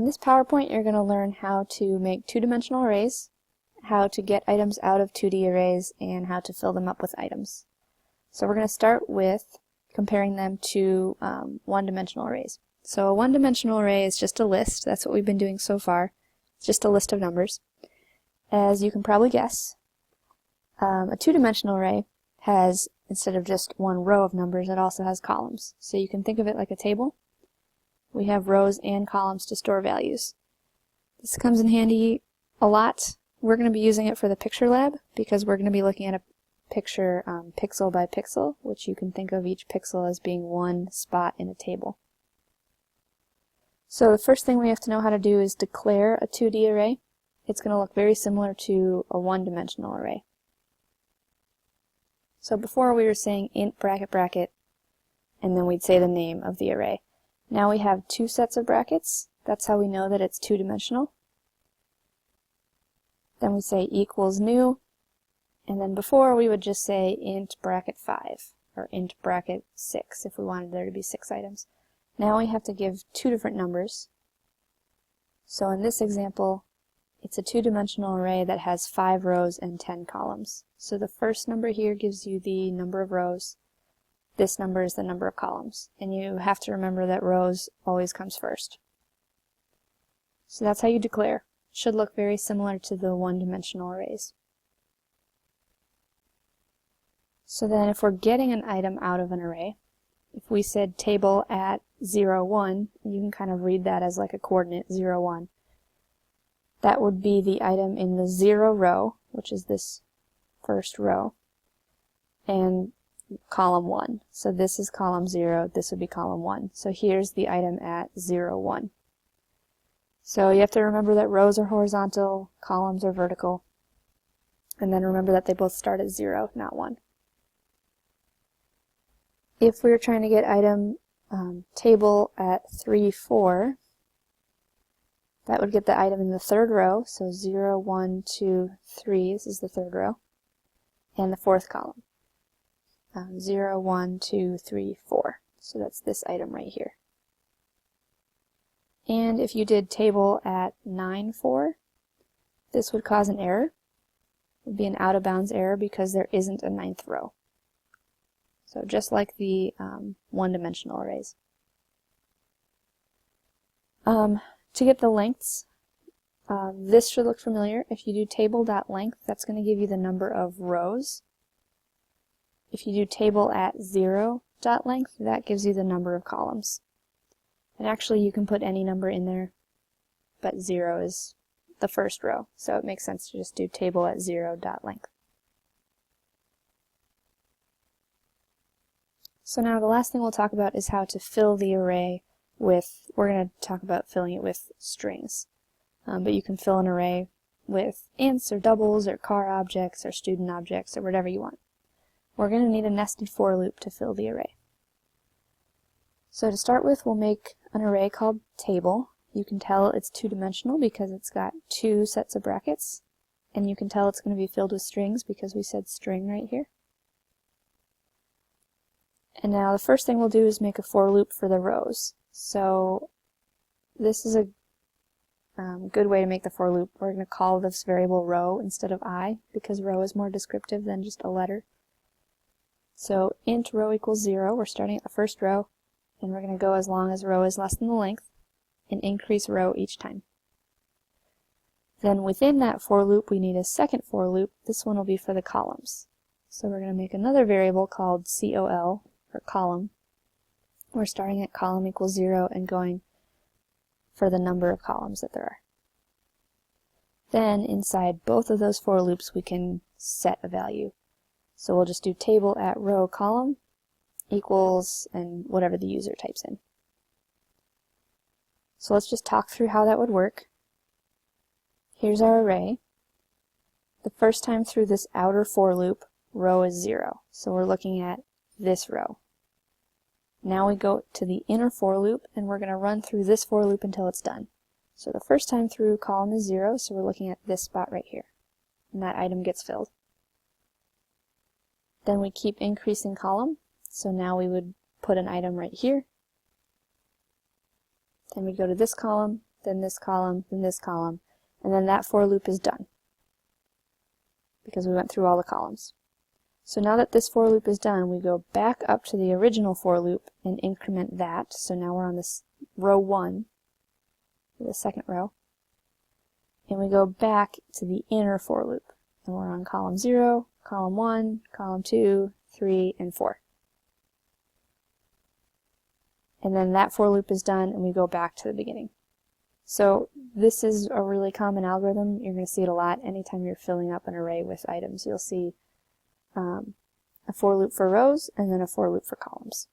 In this PowerPoint, you're going to learn how to make two-dimensional arrays, how to get items out of 2D arrays, and how to fill them up with items. So we're going to start with comparing them to one-dimensional arrays. So a one-dimensional array is just a list. That's what we've been doing so far. It's just a list of numbers. As you can probably guess, a two-dimensional array has, instead of just one row of numbers, it also has columns. So you can think of it like a table. We have rows and columns to store values. This comes in handy a lot. We're going to be using it for the picture lab because we're going to be looking at a picture pixel by pixel, which you can think of each pixel as being one spot in a table. So the first thing we have to know how to do is declare a 2D array. It's going to look very similar to a one-dimensional array. So before we were saying int bracket bracket, and then we'd say the name of the array. Now we have two sets of brackets. That's how we know that it's two-dimensional. Then we say equals new, and then before we would just say int bracket 5 or int bracket 6 if we wanted there to be 6 items. Now we have to give two different numbers. So in this example, it's a two-dimensional array that has 5 rows and 10 columns. So the first number here gives you the number of rows. This number is the number of columns, and you have to remember that rows always comes first. So that's how you declare. It should look very similar to the one-dimensional arrays. So then if we're getting an item out of an array, if we said table at 0, 1, you can kind of read that as like a coordinate 0, 1. That would be the item in the 0 row, which is this first row, and column 1. So this is column 0, this would be column 1. So here's the item at 0, 1. So you have to remember that rows are horizontal, columns are vertical, and then remember that they both start at 0, not 1. If we were trying to get item table at 3, 4, that would get the item in the third row, so 0, 1, 2, 3, this is the third row, and the fourth column. 0, 1, 2, 3, 4. So that's this item right here. And if you did table at 9, 4, this would cause an error. It would be an out-of-bounds error because there isn't a 9th row. So just like the one-dimensional arrays. To get the lengths, this should look familiar. If you do table.length, that's going to give you the number of rows. If you do table at 0.length, that gives you the number of columns. And actually you can put any number in there, but 0 is the first row, so it makes sense to just do table at 0.length. So now the last thing we'll talk about is how to fill the array with, we're going to talk about filling it with strings. But you can fill an array with ints or doubles or car objects or student objects or whatever you want. We're going to need a nested for loop to fill the array. So to start with, we'll make an array called table. You can tell it's two-dimensional because it's got two sets of brackets, and you can tell it's going to be filled with strings because we said string right here. And now the first thing we'll do is make a for loop for the rows. So this is a good way to make the for loop. We're going to call this variable row instead of I because row is more descriptive than just a letter. So int row equals 0, we're starting at the first row, and we're going to go as long as row is less than the length, and increase row each time. Then within that for loop we need a second for loop. This one will be for the columns. So we're going to make another variable called col, or column. We're starting at column equals 0 and going for the number of columns that there are. Then inside both of those for loops we can set a value. So we'll just do table at row column equals and whatever the user types in. So let's just talk through how that would work. Here's our array. The first time through this outer for loop, row is 0. So we're looking at this row. Now we go to the inner for loop and we're going to run through this for loop until it's done. So the first time through column is 0, so we're looking at this spot right here. And that item gets filled. Then we keep increasing column, so now we would put an item right here. Then we go to this column, then this column, then this column, and then that for loop is done because we went through all the columns. So now that this for loop is done, we go back up to the original for loop and increment that. So now we're on this row 1, the second row, and we go back to the inner for loop. And we're on column 0, column 1, column 2, 3, and 4. And then that for loop is done, and we go back to the beginning. So this is a really common algorithm. You're going to see it a lot anytime you're filling up an array with items. You'll see a for loop for rows and then a for loop for columns.